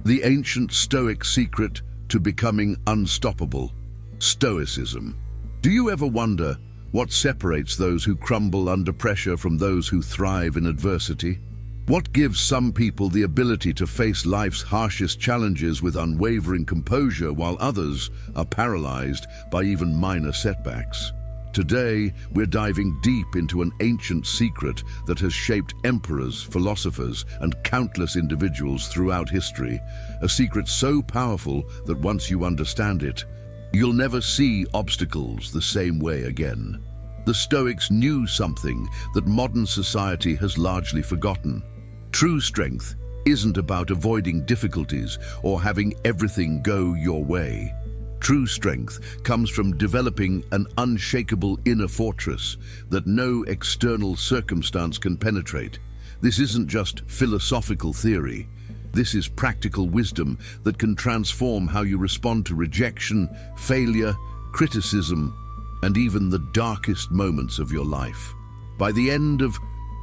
The ancient Stoic secret to becoming unstoppable. Stoicism. Do you ever wonder what separates those who crumble under pressure from those who thrive in adversity? What gives some people the ability to face life's harshest challenges with unwavering composure while others are paralyzed by even minor setbacks? Today, we're diving deep into an ancient secret that has shaped emperors, philosophers, and countless individuals throughout history. A secret so powerful that once you understand it, you'll never see obstacles the same way again. The Stoics knew something that modern society has largely forgotten. True strength isn't about avoiding difficulties or having everything go your way. True strength comes from developing an unshakable inner fortress that no external circumstance can penetrate. This isn't just philosophical theory. This is practical wisdom that can transform how you respond to rejection, failure, criticism, and even the darkest moments of your life. By the end of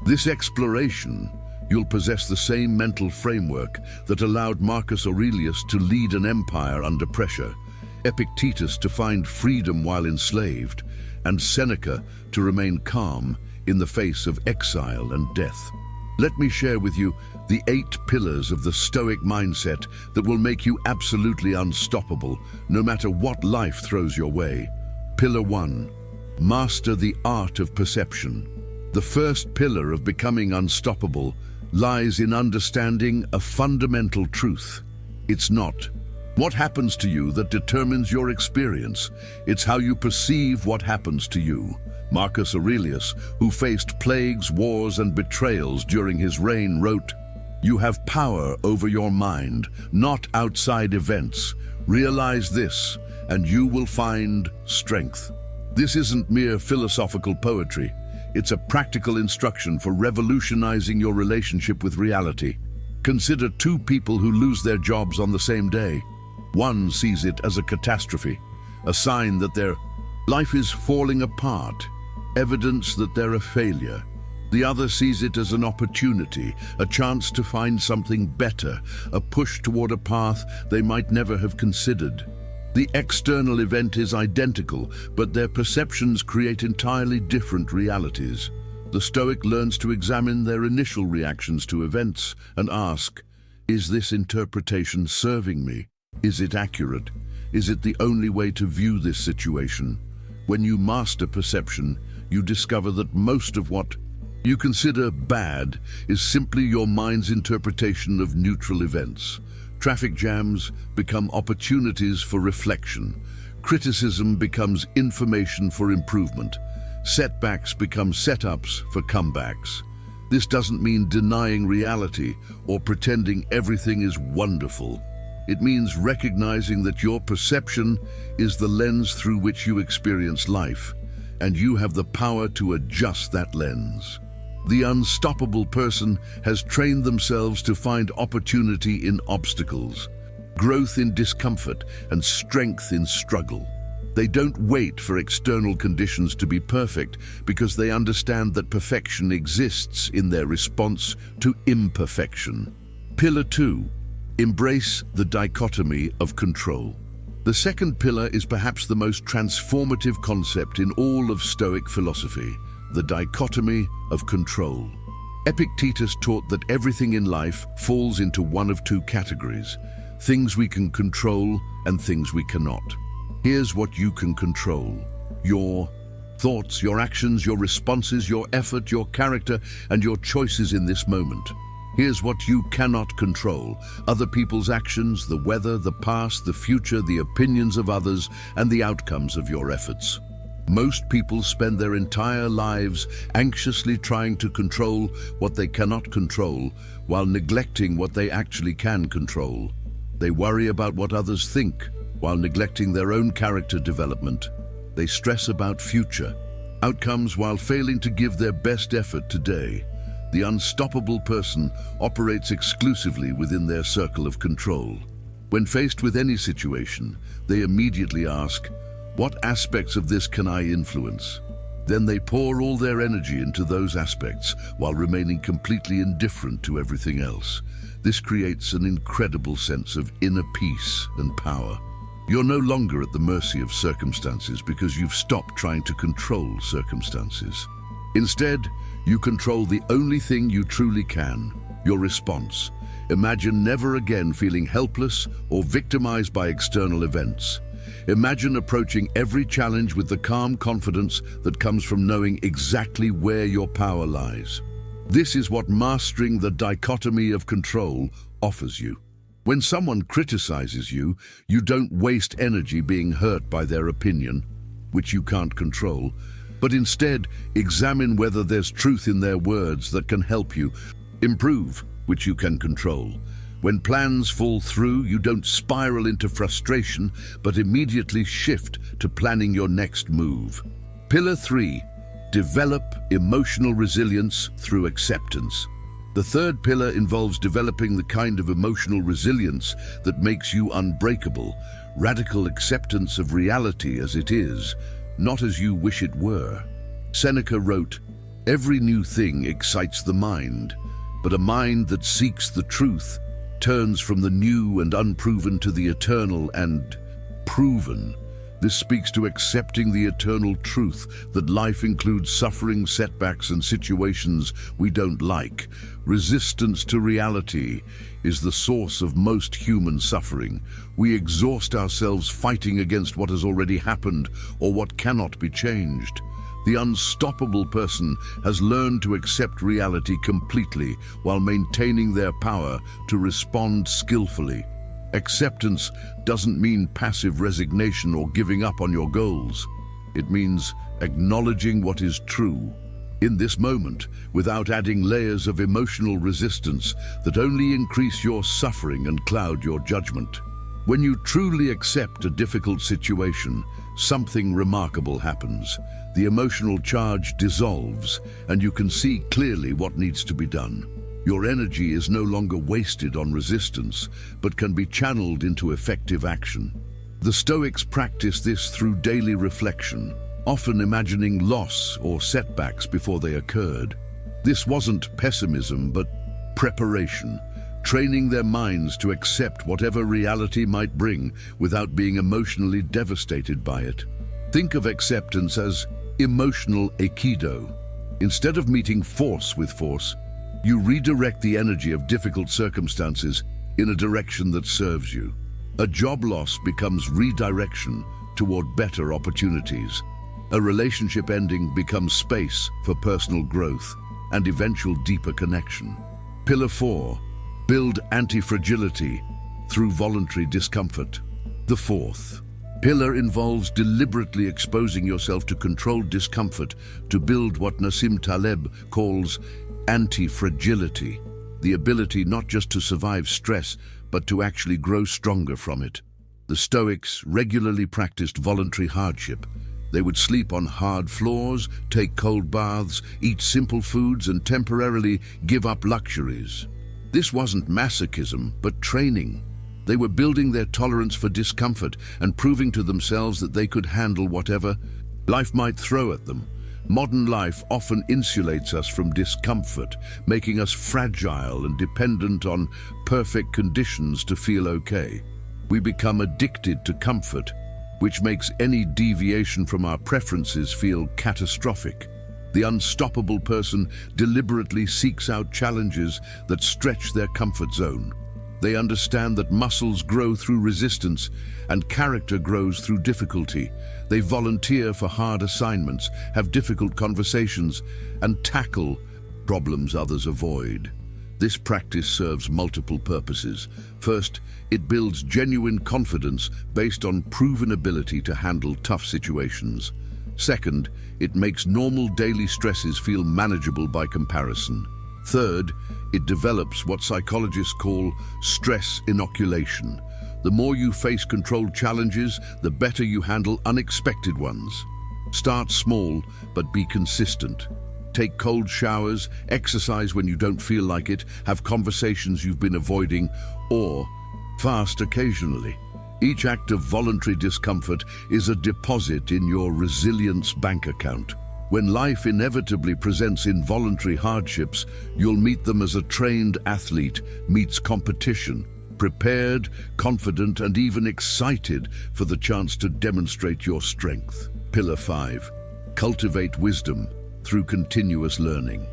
this exploration, you'll possess the same mental framework that allowed Marcus Aurelius to lead an empire under pressure, Epictetus to find freedom while enslaved, and Seneca to remain calm in the face of exile and death. Let me share with you the 8 pillars of the Stoic mindset that will make you absolutely unstoppable, no matter what life throws your way. Pillar 1. Master the art of perception. The first pillar of becoming unstoppable lies in understanding a fundamental truth. It's not what happens to you that determines your experience. It's how you perceive what happens to you. Marcus Aurelius, who faced plagues, wars, and betrayals during his reign, wrote, "You have power over your mind, not outside events. Realize this, and you will find strength." This isn't mere philosophical poetry. It's a practical instruction for revolutionizing your relationship with reality. Consider 2 people who lose their jobs on the same day. One sees it as a catastrophe, a sign that their life is falling apart, evidence that they're a failure. The other sees it as an opportunity, a chance to find something better, a push toward a path they might never have considered. The external event is identical, but their perceptions create entirely different realities. The Stoic learns to examine their initial reactions to events and ask, is this interpretation serving me? Is it accurate? Is it the only way to view this situation? When you master perception, you discover that most of what you consider bad is simply your mind's interpretation of neutral events. Traffic jams become opportunities for reflection. Criticism becomes information for improvement. Setbacks become setups for comebacks. This doesn't mean denying reality or pretending everything is wonderful. It means recognizing that your perception is the lens through which you experience life, and you have the power to adjust that lens. The unstoppable person has trained themselves to find opportunity in obstacles, growth in discomfort, and strength in struggle. They don't wait for external conditions to be perfect because they understand that perfection exists in their response to imperfection. Pillar 2. Embrace the dichotomy of control. The second pillar is perhaps the most transformative concept in all of Stoic philosophy, the dichotomy of control. Epictetus taught that everything in life falls into one of 2 categories: things we can control and things we cannot. Here's what you can control: your thoughts, your actions, your responses, your effort, your character, and your choices in this moment. Here's what you cannot control: other people's actions, the weather, the past, the future, the opinions of others, and the outcomes of your efforts. Most people spend their entire lives anxiously trying to control what they cannot control while neglecting what they actually can control. They worry about what others think while neglecting their own character development. They stress about future outcomes while failing to give their best effort today. The unstoppable person operates exclusively within their circle of control. When faced with any situation, they immediately ask, what aspects of this can I influence? Then they pour all their energy into those aspects while remaining completely indifferent to everything else. This creates an incredible sense of inner peace and power. You're no longer at the mercy of circumstances because you've stopped trying to control circumstances. Instead, you control the only thing you truly can, your response. Imagine never again feeling helpless or victimized by external events. Imagine approaching every challenge with the calm confidence that comes from knowing exactly where your power lies. This is what mastering the dichotomy of control offers you. When someone criticizes you, you don't waste energy being hurt by their opinion, which you can't control, but instead examine whether there's truth in their words that can help you improve, which you can control. When plans fall through, you don't spiral into frustration, but immediately shift to planning your next move. Pillar 3. Develop emotional resilience through acceptance. The third pillar involves developing the kind of emotional resilience that makes you unbreakable, radical acceptance of reality as it is, not as you wish it were. Seneca wrote, "Every new thing excites the mind, but a mind that seeks the truth turns from the new and unproven to the eternal and proven." This speaks to accepting the eternal truth that life includes suffering, setbacks, and situations we don't like. Resistance to reality is the source of most human suffering. We exhaust ourselves fighting against what has already happened or what cannot be changed. The unstoppable person has learned to accept reality completely while maintaining their power to respond skillfully. Acceptance doesn't mean passive resignation or giving up on your goals. It means acknowledging what is true in this moment without adding layers of emotional resistance that only increase your suffering and cloud your judgment. When you truly accept a difficult situation, something remarkable happens. The emotional charge dissolves, and you can see clearly what needs to be done. Your energy is no longer wasted on resistance, but can be channeled into effective action. The Stoics practice this through daily reflection, often imagining loss or setbacks before they occurred. This wasn't pessimism, but preparation, training their minds to accept whatever reality might bring without being emotionally devastated by it. Think of acceptance as emotional aikido. Instead of meeting force with force, you redirect the energy of difficult circumstances in a direction that serves you. A job loss becomes redirection toward better opportunities. A relationship ending becomes space for personal growth and eventual deeper connection. Pillar 4. Build anti-fragility through voluntary discomfort. The fourth pillar involves deliberately exposing yourself to controlled discomfort to build what Nassim Taleb calls anti-fragility, the ability not just to survive stress, but to actually grow stronger from it. The Stoics regularly practiced voluntary hardship. They would sleep on hard floors, take cold baths, eat simple foods, and temporarily give up luxuries. This wasn't masochism, but training. They were building their tolerance for discomfort and proving to themselves that they could handle whatever life might throw at them. Modern life often insulates us from discomfort, making us fragile and dependent on perfect conditions to feel okay. We become addicted to comfort, which makes any deviation from our preferences feel catastrophic. The unstoppable person deliberately seeks out challenges that stretch their comfort zone. They understand that muscles grow through resistance and character grows through difficulty. They volunteer for hard assignments, have difficult conversations, and tackle problems others avoid. This practice serves multiple purposes. First, it builds genuine confidence based on proven ability to handle tough situations. Second, it makes normal daily stresses feel manageable by comparison. Third, it develops what psychologists call stress inoculation. The more you face controlled challenges, the better you handle unexpected ones. Start small, but be consistent. Take cold showers, exercise when you don't feel like it, have conversations you've been avoiding, or fast occasionally. Each act of voluntary discomfort is a deposit in your resilience bank account. When life inevitably presents involuntary hardships, you'll meet them as a trained athlete meets competition, prepared, confident, and even excited for the chance to demonstrate your strength. Pillar 5. Cultivate wisdom through continuous learning.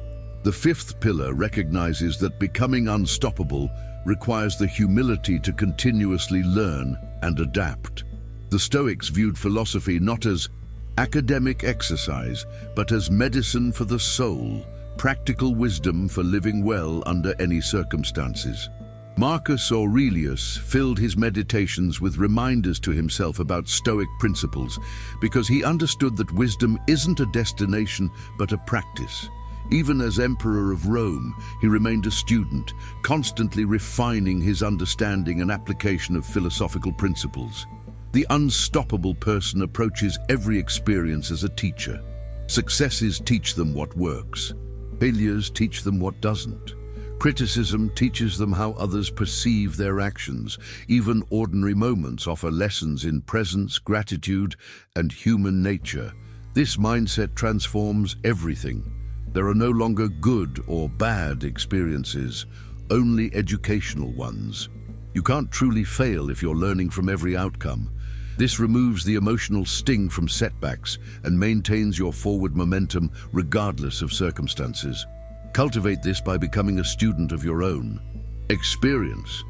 The fifth pillar recognizes that becoming unstoppable requires the humility to continuously learn and adapt. The Stoics viewed philosophy not as academic exercise, but as medicine for the soul, practical wisdom for living well under any circumstances. Marcus Aurelius filled his meditations with reminders to himself about Stoic principles because he understood that wisdom isn't a destination but a practice. Even as Emperor of Rome, he remained a student, constantly refining his understanding and application of philosophical principles. The unstoppable person approaches every experience as a teacher. Successes teach them what works. Failures teach them what doesn't. Criticism teaches them how others perceive their actions. Even ordinary moments offer lessons in presence, gratitude, and human nature. This mindset transforms everything. There are no longer good or bad experiences, only educational ones. You can't truly fail if you're learning from every outcome. This removes the emotional sting from setbacks and maintains your forward momentum regardless of circumstances. Cultivate this by becoming a student of your own experience.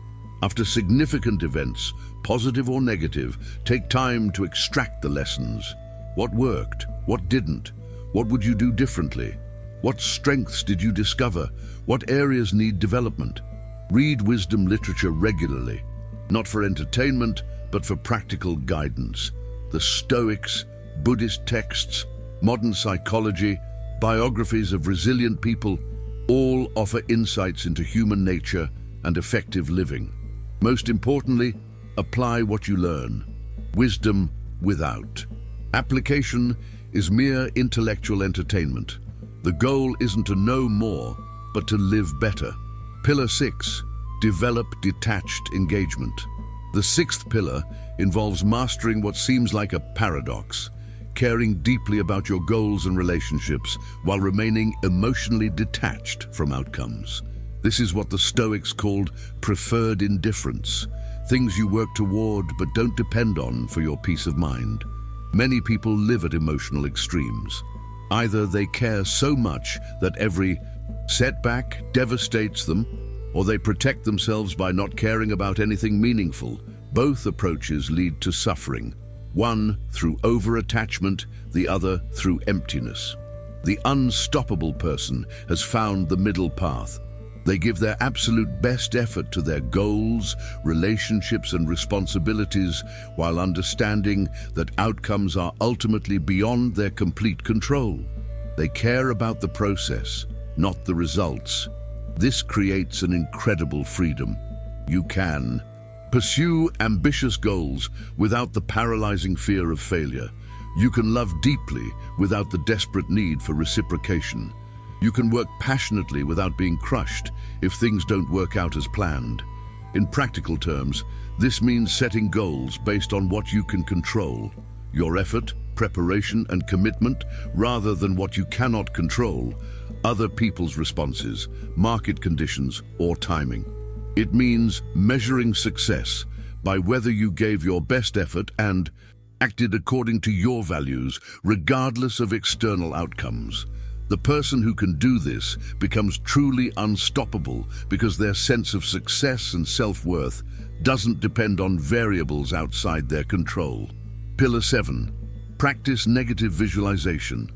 After significant events, positive or negative, take time to extract the lessons. What worked? What didn't? What would you do differently? What strengths did you discover? What areas need development? Read wisdom literature regularly, not for entertainment, but for practical guidance. The Stoics, Buddhist texts, modern psychology, biographies of resilient people, all offer insights into human nature and effective living. Most importantly, apply what you learn. Wisdom without application is mere intellectual entertainment. The goal isn't to know more, but to live better. Pillar 6. Develop detached engagement. The sixth pillar involves mastering what seems like a paradox, caring deeply about your goals and relationships while remaining emotionally detached from outcomes. This is what the Stoics called preferred indifference, things you work toward but don't depend on for your peace of mind. Many people live at emotional extremes. Either they care so much that every setback devastates them, or they protect themselves by not caring about anything meaningful. Both approaches lead to suffering, one through over-attachment, the other through emptiness. The unstoppable person has found the middle path. They give their absolute best effort to their goals, relationships, and responsibilities while understanding that outcomes are ultimately beyond their complete control. They care about the process, not the results. This creates an incredible freedom. You can pursue ambitious goals without the paralyzing fear of failure. You can love deeply without the desperate need for reciprocation. You can work passionately without being crushed if things don't work out as planned. In practical terms, this means setting goals based on what you can control, your effort, preparation, and commitment, rather than what you cannot control, other people's responses, market conditions, or timing. It means measuring success by whether you gave your best effort and acted according to your values, regardless of external outcomes. The person who can do this becomes truly unstoppable because their sense of success and self-worth doesn't depend on variables outside their control. Pillar 7. Practice negative visualization.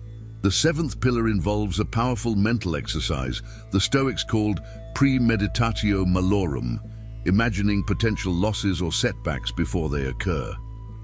The seventh pillar involves a powerful mental exercise the Stoics called premeditatio malorum, imagining potential losses or setbacks before they occur.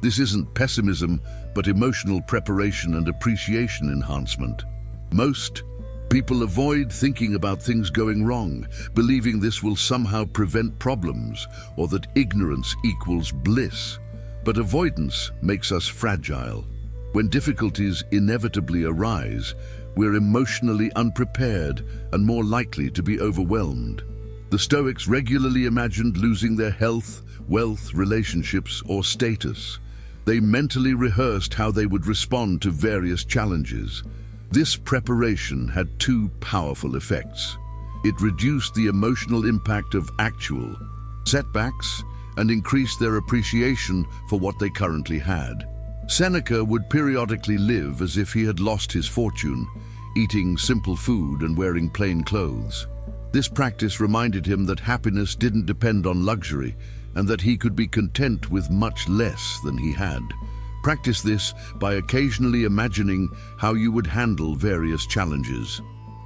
This isn't pessimism, but emotional preparation and appreciation enhancement. Most people avoid thinking about things going wrong, believing this will somehow prevent problems or that ignorance equals bliss. But avoidance makes us fragile. When difficulties inevitably arise, we're emotionally unprepared and more likely to be overwhelmed. The Stoics regularly imagined losing their health, wealth, relationships, or status. They mentally rehearsed how they would respond to various challenges. This preparation had two powerful effects. It reduced the emotional impact of actual setbacks and increased their appreciation for what they currently had. Seneca would periodically live as if he had lost his fortune, eating simple food and wearing plain clothes. This practice reminded him that happiness didn't depend on luxury and that he could be content with much less than he had. Practice this by occasionally imagining how you would handle various challenges.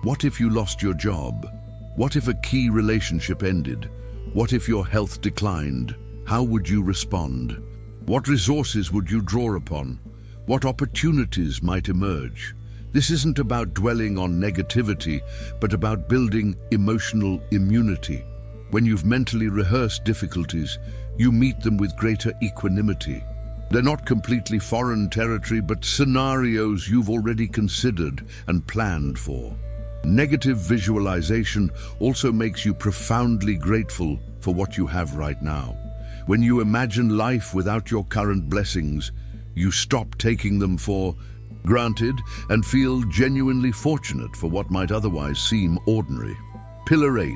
What if you lost your job? What if a key relationship ended? What if your health declined? How would you respond? What resources would you draw upon? What opportunities might emerge? This isn't about dwelling on negativity, but about building emotional immunity. When you've mentally rehearsed difficulties, you meet them with greater equanimity. They're not completely foreign territory, but scenarios you've already considered and planned for. Negative visualization also makes you profoundly grateful for what you have right now. When you imagine life without your current blessings, you stop taking them for granted and feel genuinely fortunate for what might otherwise seem ordinary. Pillar 8.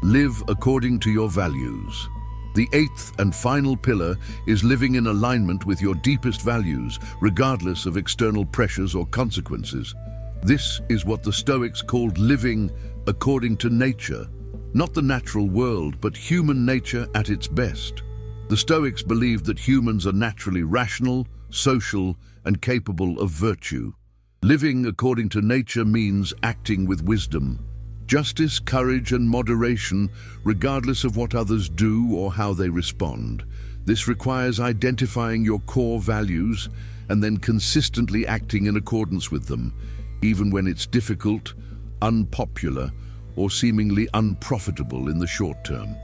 Live according to your values. The eighth and final pillar is living in alignment with your deepest values, regardless of external pressures or consequences. This is what the Stoics called living according to nature, not the natural world, but human nature at its best. The Stoics believed that humans are naturally rational, social, and capable of virtue. Living according to nature means acting with wisdom, justice, courage, and moderation, regardless of what others do or how they respond. This requires identifying your core values and then consistently acting in accordance with them, even when it's difficult, unpopular, or seemingly unprofitable in the short term.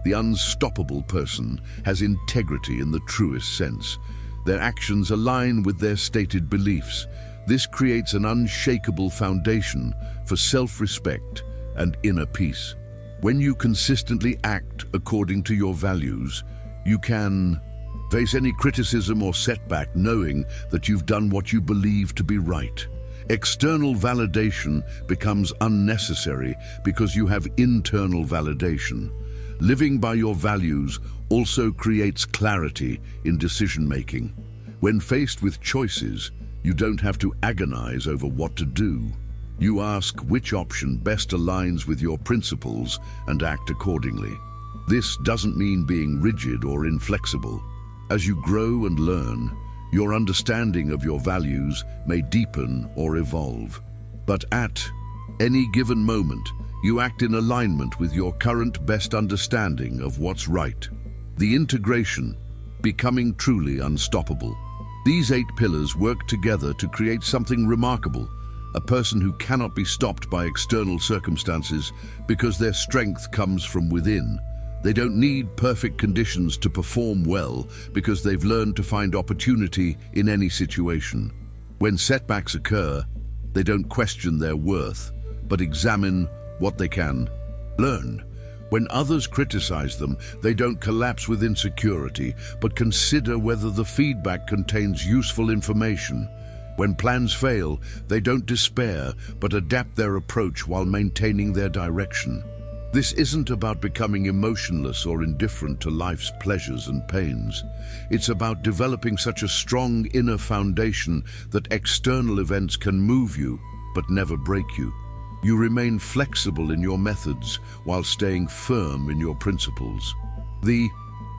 The unstoppable person has integrity in the truest sense. Their actions align with their stated beliefs. This creates an unshakable foundation for self-respect and inner peace. When you consistently act according to your values, you can face any criticism or setback knowing that you've done what you believe to be right. External validation becomes unnecessary because you have internal validation. Living by your values also creates clarity in decision-making. When faced with choices, you don't have to agonize over what to do. You ask which option best aligns with your principles and act accordingly. This doesn't mean being rigid or inflexible. As you grow and learn, your understanding of your values may deepen or evolve. But at any given moment, you act in alignment with your current best understanding of what's right. The integration, becoming truly unstoppable. These 8 pillars work together to create something remarkable, a person who cannot be stopped by external circumstances because their strength comes from within. They don't need perfect conditions to perform well because they've learned to find opportunity in any situation. When setbacks occur, they don't question their worth, but examine what they can learn. When others criticize them, they don't collapse with insecurity, but consider whether the feedback contains useful information. When plans fail, they don't despair, but adapt their approach while maintaining their direction. This isn't about becoming emotionless or indifferent to life's pleasures and pains. It's about developing such a strong inner foundation that external events can move you, but never break you. You remain flexible in your methods while staying firm in your principles. The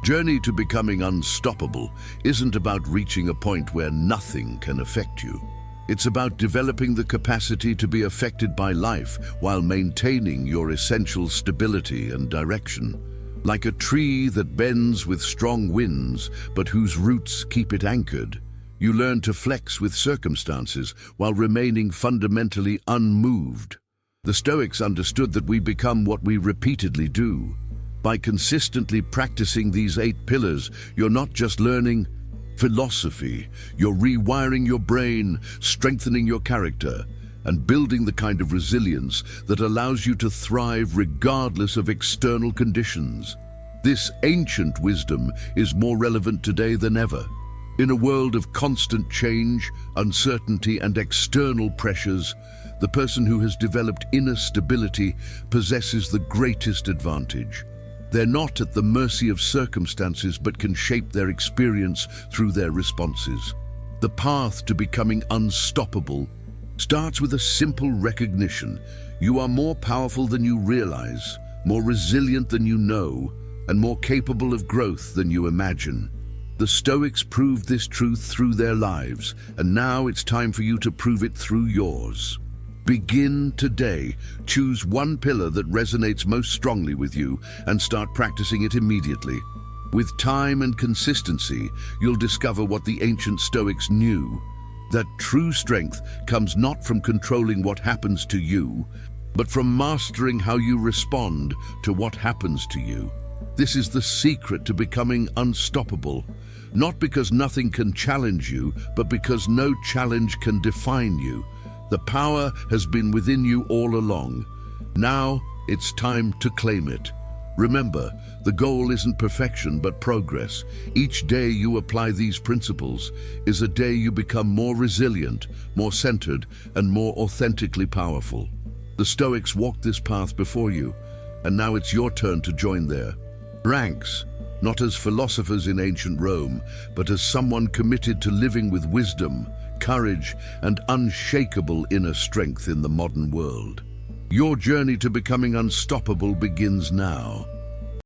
journey to becoming unstoppable isn't about reaching a point where nothing can affect you. It's about developing the capacity to be affected by life while maintaining your essential stability and direction. Like a tree that bends with strong winds, but whose roots keep it anchored, you learn to flex with circumstances while remaining fundamentally unmoved. The Stoics understood that we become what we repeatedly do. By consistently practicing these 8 pillars, you're not just learning philosophy, you're rewiring your brain, strengthening your character, and building the kind of resilience that allows you to thrive regardless of external conditions. This ancient wisdom is more relevant today than ever. In a world of constant change, uncertainty, and external pressures, the person who has developed inner stability possesses the greatest advantage. They're not at the mercy of circumstances but can shape their experience through their responses. The path to becoming unstoppable starts with a simple recognition. You are more powerful than you realize, more resilient than you know, and more capable of growth than you imagine. The Stoics proved this truth through their lives, and now it's time for you to prove it through yours. Begin today. Choose one pillar that resonates most strongly with you and start practicing it immediately. With time and consistency, you'll discover what the ancient Stoics knew, that true strength comes not from controlling what happens to you, but from mastering how you respond to what happens to you. This is the secret to becoming unstoppable, not because nothing can challenge you, but because no challenge can define you. The power has been within you all along. Now it's time to claim it. Remember, the goal isn't perfection but progress. Each day you apply these principles is a day you become more resilient, more centered, and more authentically powerful. The Stoics walked this path before you, and now it's your turn to join their ranks, not as philosophers in ancient Rome, but as someone committed to living with wisdom, courage, and unshakable inner strength in the modern world. Your journey to becoming unstoppable begins now.